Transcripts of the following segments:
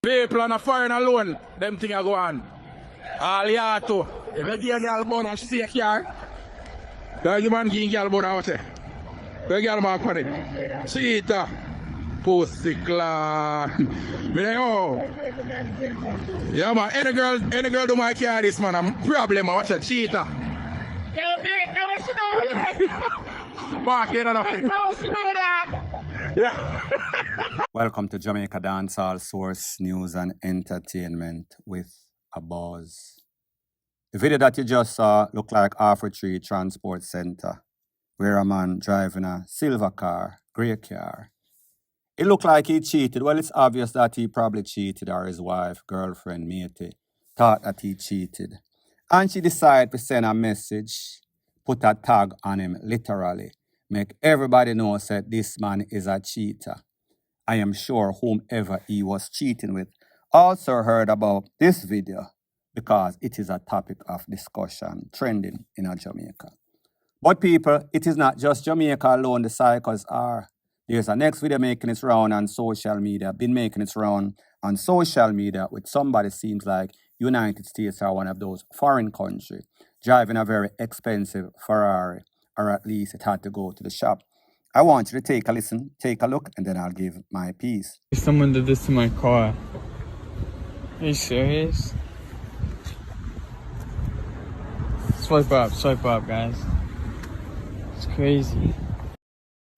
People on a foreign alone, them thing are go on. All ya too. If you get a girl born and stay here, the man getting girl born out there. The girl man on it. See it, pussy clan. Oh. Yeah man, any girl do my care this man, I'm problem, I watch a cheater. Mark, you know yeah. Welcome to Jamaica Dancehall Source News and Entertainment with a buzz. The video that you just saw looked like Offer Tree Transport Center, where a man driving a silver car, grey car. It looked like he cheated. Well, it's obvious that he probably cheated, or his wife, girlfriend, matey, thought that he cheated. And she decided to send a message, put a tag on him, literally, make everybody know that this man is a cheater. I am sure whomever he was cheating with also heard about this video because it is a topic of discussion trending in Jamaica. But people, it is not just Jamaica alone the cycles are. There's a next video making its round on social media, been making its round on social media with somebody seems like United States are one of those foreign countries driving a very expensive Ferrari, or at least it had to go to the shop. I want you to take a listen, take a look, and then I'll give my piece. Someone did this to my car. Are you serious? Swipe up, guys. It's crazy.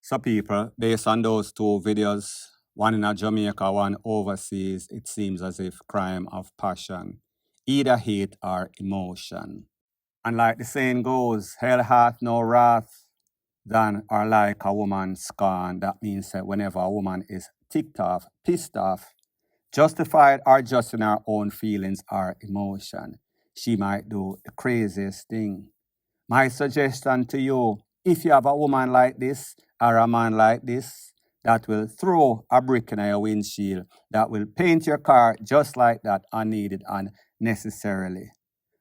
So people, based on those two videos, one in Jamaica, one overseas, it seems as if crime of passion, either hate or emotion. And like the saying goes, hell hath no wrath than or like a woman scorned. That means that whenever a woman is ticked off, pissed off, justified or just in her own feelings or emotion, she might do the craziest thing. My suggestion to you, if you have a woman like this or a man like this that will throw a brick in your windshield, that will paint your car just like that, unneeded and unnecessarily,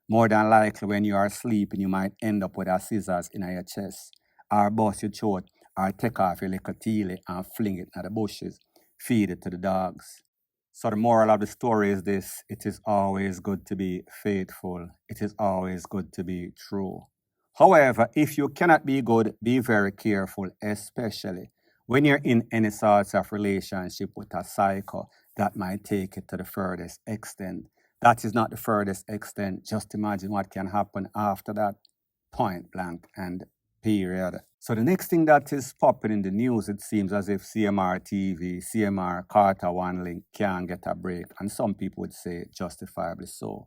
more than likely when you are sleeping, you might end up with a scissors in your chest, or bust your throat, or take off your little teely and fling it in the bushes, feed it to the dogs. So the moral of the story is this: it is always good to be faithful. It is always good to be true. However, if you cannot be good, be very careful, especially when you're in any sorts of relationship with a psycho that might take it to the furthest extent. That is not the furthest extent. Just imagine what can happen after that, point blank and period. So the next thing that is popping in the news, it seems as if CMR TV, CMR Carter One Link can't get a break, and some people would say justifiably so.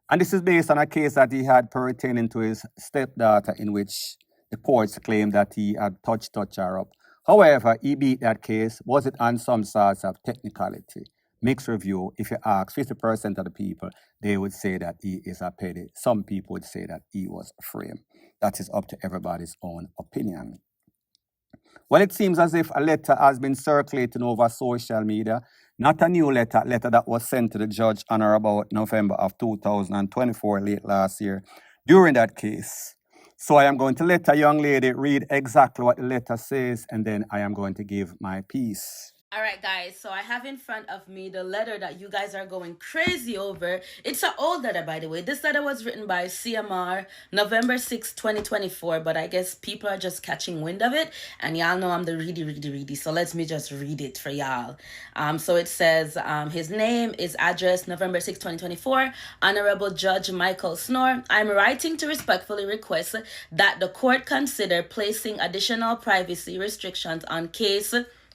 And this is based on a case that he had pertaining to his stepdaughter, in which the courts claimed that he had touched her up. However, he beat that case. Was it on some sorts of technicality? Mixed review. If you ask 50% of the people, they would say that he is a petty. Some people would say that he was framed. That is up to everybody's own opinion. Well, it seems as if a letter has been circulating over social media. Not a new letter that was sent to the judge on or about November of 2024, late last year, during that case. So I am going to let a young lady read exactly what the letter says, and then I am going to give my piece. All right, guys, so I have in front of me the letter that you guys are going crazy over. It's an old letter, by the way. This letter was written by CMR November 6, 2024, but I guess people are just catching wind of it, and y'all know I'm the ready, so let me just read it for y'all. So it says, his name is address November 6, 2024, Honorable Judge Michael Snore. I'm writing to respectfully request that the court consider placing additional privacy restrictions on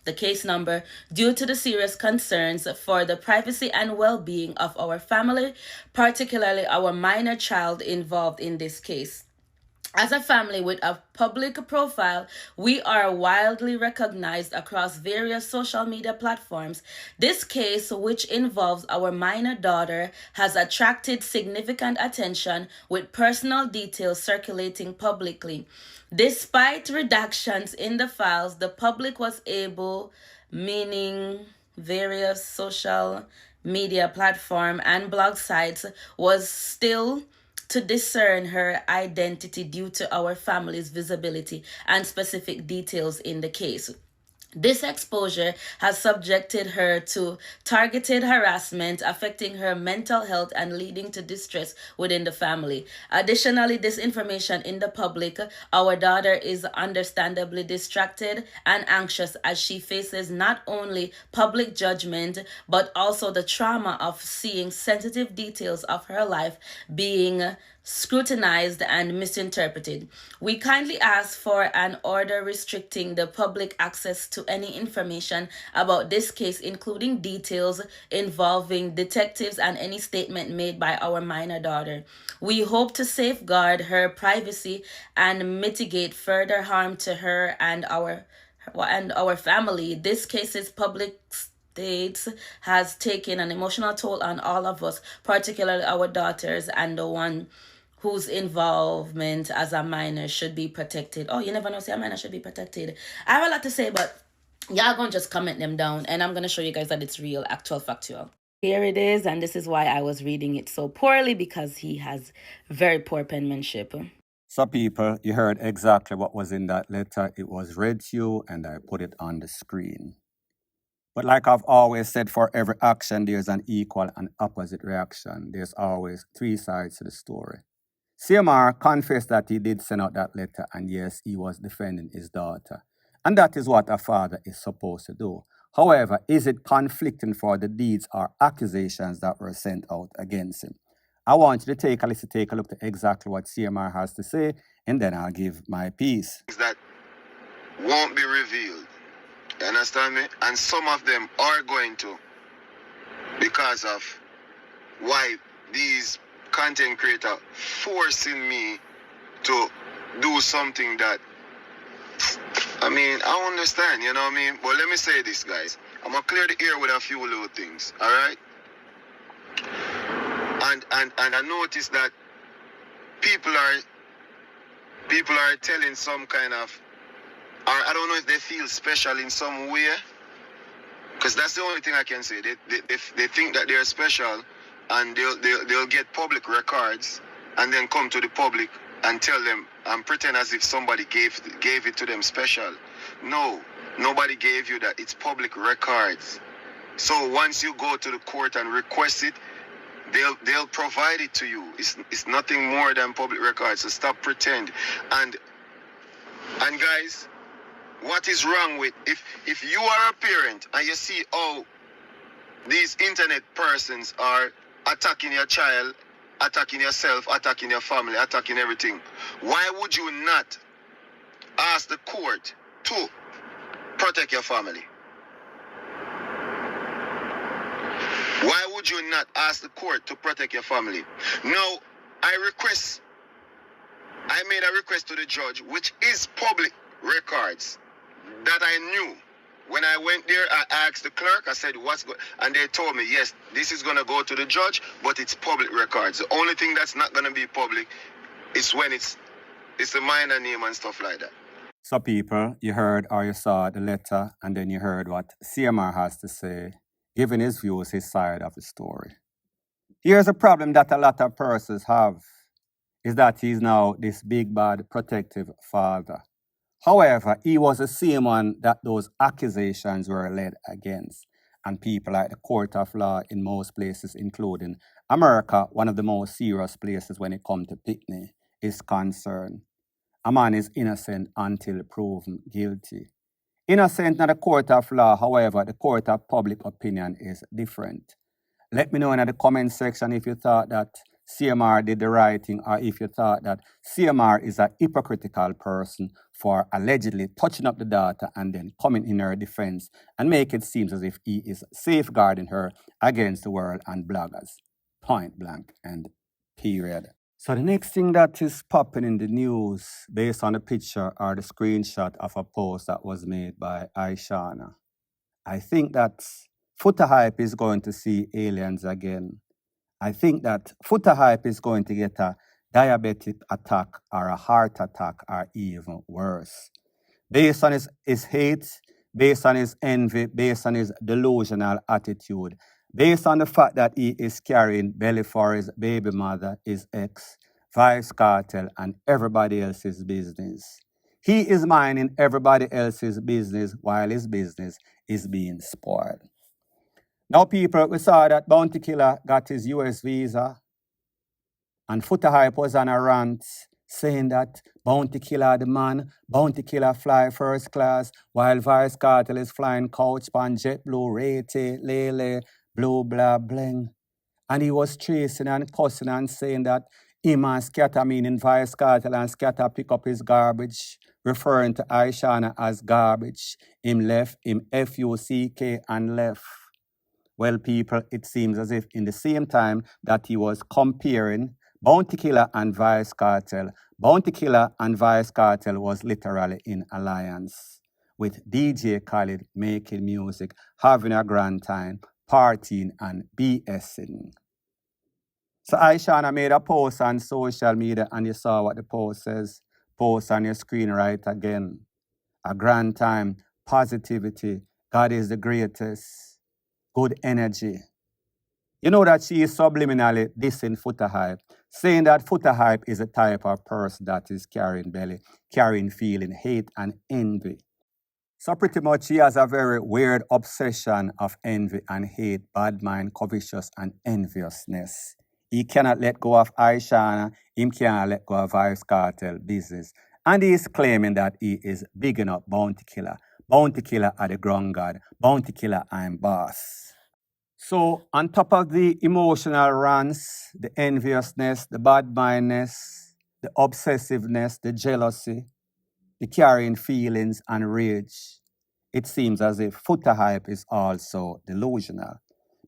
the case number, due to the serious concerns for the privacy and well-being of our family, particularly our minor child involved in this case. As a family with a public profile, we are widely recognized across various social media platforms. This case, which involves our minor daughter, has attracted significant attention with personal details circulating publicly. Despite redactions in the files, the public was able, meaning various social media platform and blog sites, was still to discern her identity due to our family's visibility and specific details in the case. This exposure has subjected her to targeted harassment, affecting her mental health and leading to distress within the family. Additionally, this information in the public, our daughter is understandably distracted and anxious as she faces not only public judgment but also the trauma of seeing sensitive details of her life being scrutinized and misinterpreted. We kindly ask for an order restricting the public access to any information about this case, including details involving detectives and any statement made by our minor daughter. We hope to safeguard her privacy and mitigate further harm to her and our family. This case's public states has taken an emotional toll on all of us, particularly our daughters and the one whose involvement as a minor should be protected. Oh, you never know, say a minor should be protected. I have a lot to say, but y'all gonna just comment them down, and I'm gonna show you guys that it's real, actual, factual. Here it is, and this is why I was reading it so poorly, because he has very poor penmanship. So, people, you heard exactly what was in that letter. It was read to you, and I put it on the screen. But like I've always said, for every action, there's an equal and opposite reaction. There's always three sides to the story. CMR confessed that he did send out that letter, and yes, he was defending his daughter. And that is what a father is supposed to do. However, is it conflicting for the deeds or accusations that were sent out against him? I want you to take a look at exactly what CMR has to say, and then I'll give my piece. That won't be revealed. You understand me? And some of them are going to, because of why these content creators forcing me to do something that, I mean, I understand, you know what I mean? But let me say this, guys. I'm going to clear the air with a few little things, all right? And I noticed that people are telling some kind of, or I don't know if they feel special in some way, because that's the only thing I can say. They think that they're special, and they'll get public records and then come to the public and tell them and pretend as if somebody gave it to them special. No, nobody gave you that. It's public records. So once you go to the court and request it, they'll provide it to you. It's nothing more than public records. So stop pretend. And guys, what is wrong with if you are a parent and you see how these internet persons are attacking your child, attacking yourself, attacking your family, attacking everything, why would you not ask the court to protect your family? Why would you not ask the court to protect your family? Now, I made a request to the judge, which is public records, that I knew. When I went there, I asked the clerk, I said, what's good? And they told me, yes, this is going to go to the judge, but it's public records. The only thing that's not going to be public is when it's a minor name and stuff like that. So, people, you heard or you saw the letter, and then you heard what CMR has to say, giving his views, his side of the story. Here's a problem that a lot of persons have, is that he's now this big, bad, protective father. However, he was the same one that those accusations were led against. And people like the court of law in most places, including America, one of the most serious places when it comes to picnic, is concerned. A man is innocent until proven guilty. Innocent in the court of law, however, the court of public opinion is different. Let me know in the comment section if you thought that CMR did the right thing, or if you thought that CMR is a hypocritical person for allegedly touching up the daughter and then coming in her defense and make it seem as if he is safeguarding her against the world and bloggers. Point blank and period. So the next thing that is popping in the news based on the picture or the screenshot of a post that was made by ISHAWNA. I think that FOOTA Hype is going to see aliens again. I think that FOOTA Hype is going to get a diabetic attack or a heart attack or even worse. Based on his hate, based on his envy, based on his delusional attitude, based on the fact that he is carrying belly for his baby mother, his ex, Vice Cartel, and everybody else's business. He is minding everybody else's business while his business is being spoiled. Now, people, we saw that Bounty Killer got his US visa, and FOOTA Hype was on a rant saying that Bounty Killer the man, Bounty Killer fly first class, while Vice Cartel is flying couch pan JetBlue, Rate, Lele, Blue, blah, bling. And he was tracing and cussing and saying that him and Scatter, meaning Vice Cartel, and Scatter pick up his garbage, referring to ISHAWNA as garbage. Him left, him FUCK and left. Well, people, it seems as if in the same time that he was comparing Bounty Killer and Vice Cartel, Bounty Killer and Vice Cartel was literally in alliance with DJ Khaled making music, having a grand time, partying and BSing. So ISHAWNA made a post on social media and you saw what the post says. Post on your screen right again. A grand time, positivity, God is the greatest, good energy. You know that she is subliminally dissing FOOTA Hype, saying that FOOTA Hype is a type of person that is carrying belly, carrying feeling, hate and envy. So pretty much she has a very weird obsession of envy and hate, bad mind, covetous and enviousness. He cannot let go of ISHAWNA, he cannot let go of Vice Cartel business. And he is claiming that he is bigging up Bounty Killer. Bounty Killer are the ground god. Bounty Killer, I'm boss. So on top of the emotional rants, the enviousness, the bad mindness, the obsessiveness, the jealousy, the carrying feelings and rage, it seems as if FOOTA Hype is also delusional.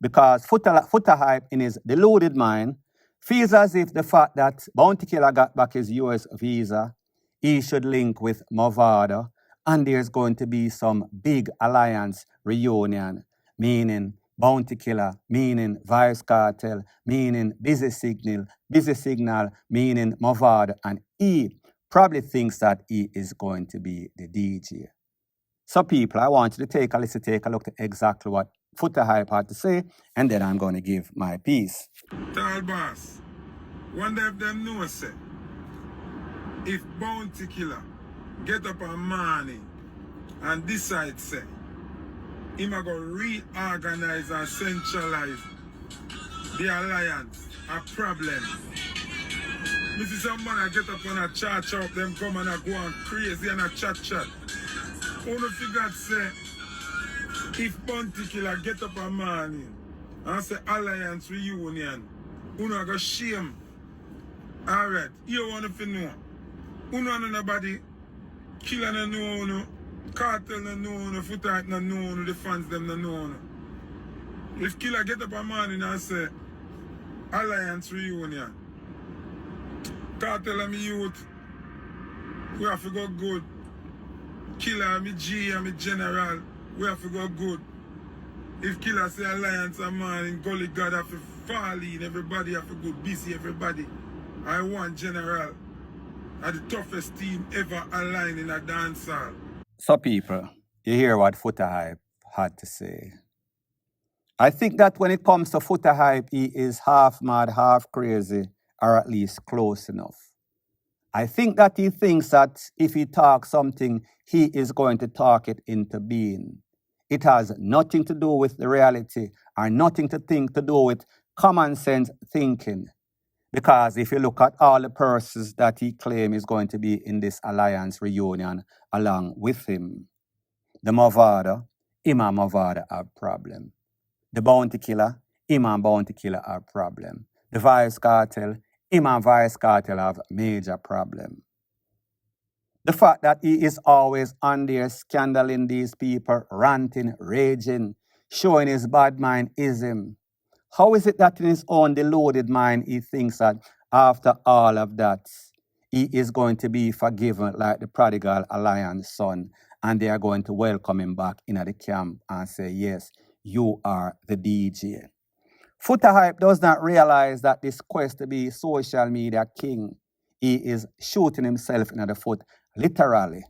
Because FOOTA Hype in his deluded mind feels as if the fact that Bounty Killer got back his US visa, he should link with Movado, and there's going to be some big alliance reunion, meaning Bounty Killer, meaning Vice Cartel, meaning Busy Signal, meaning Movado, and he probably thinks that he is going to be the DJ. So people, I want you to take a listen, take a look at exactly what FOOTA Hype had to say, and then I'm going to give my piece. Tall boss, wonder if them know say, if Bounty Killer get up on morning and decide say, him a go reorganize and centralize the alliance, a problem. Me see some man a get up on a chat up, them come and a go on crazy and a chat. Only figure say, if Bounty Killer get up a morning and say alliance reunion, uno go shame. Alright, you want to know. Uno no nobody, Killer no know uno, Cartel no know uno, FOOTA Hype no know uno, the fans them no know uno. If Killer get up a morning and say alliance reunion, Cartel and me youth, we have to go good. Killer and me G and me general, we have to go good. If Killer say alliance a morning, Gully God have to fall in, everybody have to go busy, everybody. I want general are the toughest team ever aligned in a dancehall. So people, you hear what FOOTA Hype had to say. I think that when it comes to FOOTA Hype, he is half mad, half crazy, or at least close enough. I think that he thinks that if he talks something, he is going to talk it into being. It has nothing to do with the reality or nothing to do with common sense thinking. Because if you look at all the persons that he claims is going to be in this alliance reunion along with him, the Movado, him and Movado have problem. The Bounty Killer, him and Bounty Killer have problem. The Vice Cartel, him and Vice Cartel have major problem. The fact that he is always on there scandaling these people, ranting, raging, showing his bad mind is him. How is it that in his own deluded mind he thinks that after all of that, he is going to be forgiven like the prodigal alliance son, and they are going to welcome him back into the camp and say, yes, you are the DJ. FOOTA Hype does not realize that this quest to be social media king, he is shooting himself in the foot, literally.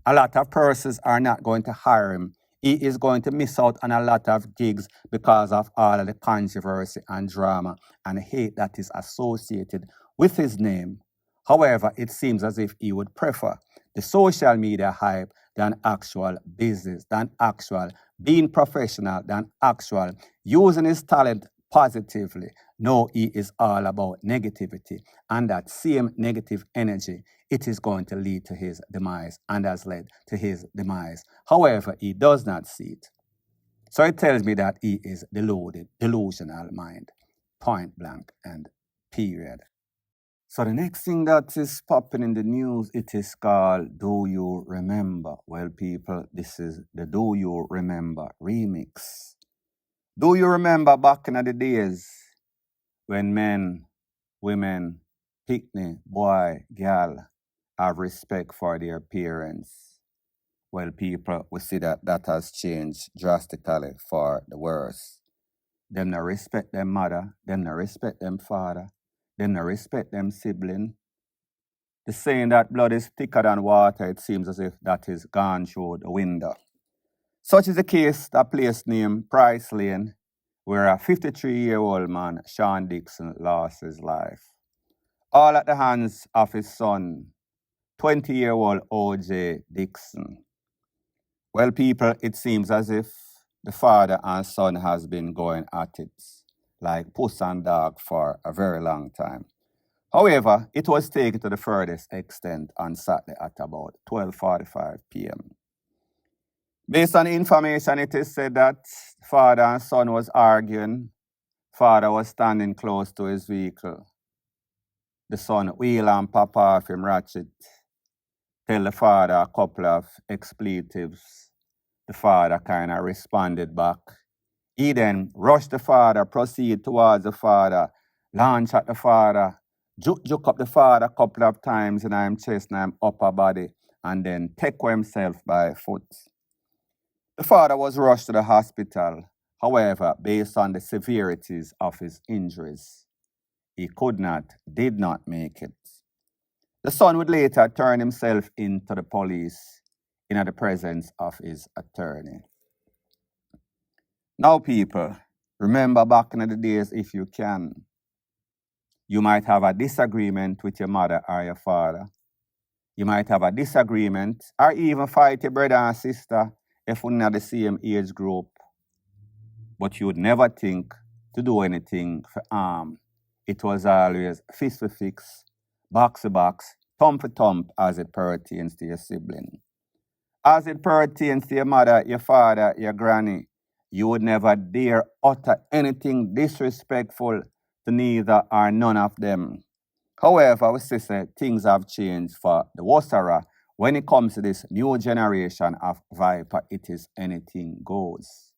A lot of persons are not going to hire him. He is going to miss out on a lot of gigs because of all of the controversy and drama and hate that is associated with his name. However, it seems as if he would prefer the social media hype than actual business, than actual being professional, than actual using his talent positively. No, he is all about negativity. And that same negative energy, it is going to lead to his demise and has led to his demise. However, he does not see it. So it tells me that he is deluded, delusional mind, point blank and period. So the next thing that is popping in the news, it is called Do You Remember? Well, people, this is the Do You Remember remix. Do you remember back in the days when men, women, picnic, boy, girl have respect for their parents? Well, people, we see that that has changed drastically for the worse. Them not respect them mother, them not respect them father, them not respect them sibling. The saying that blood is thicker than water, it seems as if that is gone through the window. Such is the case that place named Price Lane, where a 53-year-old man, Sean Dixon, lost his life. All at the hands of his son, 20-year-old O.J. Dixon. Well, people, it seems as if the father and son has been going at it like puss and dog for a very long time. However, it was taken to the furthest extent on Saturday at about 12:45 p.m. Based on the information, it is said that father and son was arguing. Father was standing close to his vehicle. The son wheel and pop off him ratchet. Tell the father a couple of expletives. The father kind of responded back. He then rushed the father, proceed towards the father, launch at the father, juke up the father a couple of times in his chest and his upper body, and then take himself by foot. The father was rushed to the hospital. However, based on the severities of his injuries, he did not make it. The son would later turn himself into the police in the presence of his attorney. Now, people, remember back in the days, if you can, you might have a disagreement with your mother or your father. You might have a disagreement or even fight your brother and sister if you're not the same age group. But you would never think to do anything for harm. It was always fist for fist, box for box, thumb for thumb as it pertains to your sibling. As it pertains to your mother, your father, your granny, you would never dare utter anything disrespectful to neither or none of them. However, we say things have changed for the Wasara. When it comes to this new generation of Viper, it is anything goes.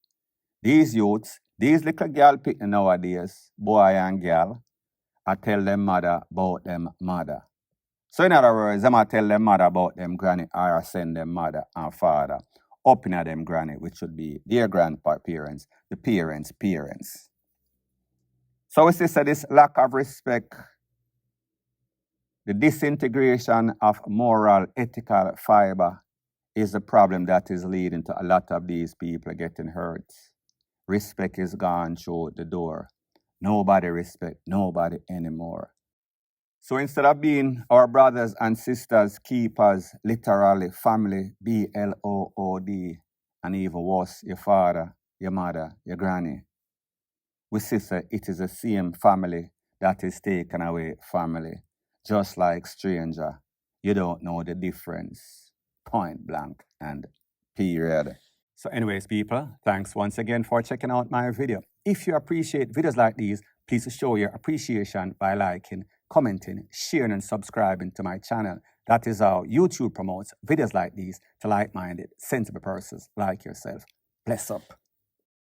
These youths, these little girl picking nowadays, boy and girl, I tell them mother about them mother. So in other words, them I tell them mother about them granny or I send them mother and father up in them granny, which should be their grandparents, the parents. So we see this lack of respect, the disintegration of moral, ethical fiber is the problem that is leading to a lot of these people getting hurt. Respect is gone through the door. Nobody respect nobody anymore. So instead of being our brothers and sisters, keepers, literally family, BLOOD, and even worse, your father, your mother, your granny, we see it is the same family that is taken away family. Just like stranger, you don't know the difference. Point blank and period. So anyways, people, thanks once again for checking out my video. If you appreciate videos like these, please show your appreciation by liking, commenting, sharing, and subscribing to my channel. That is how YouTube promotes videos like these to like-minded, sensible persons like yourself. Bless up.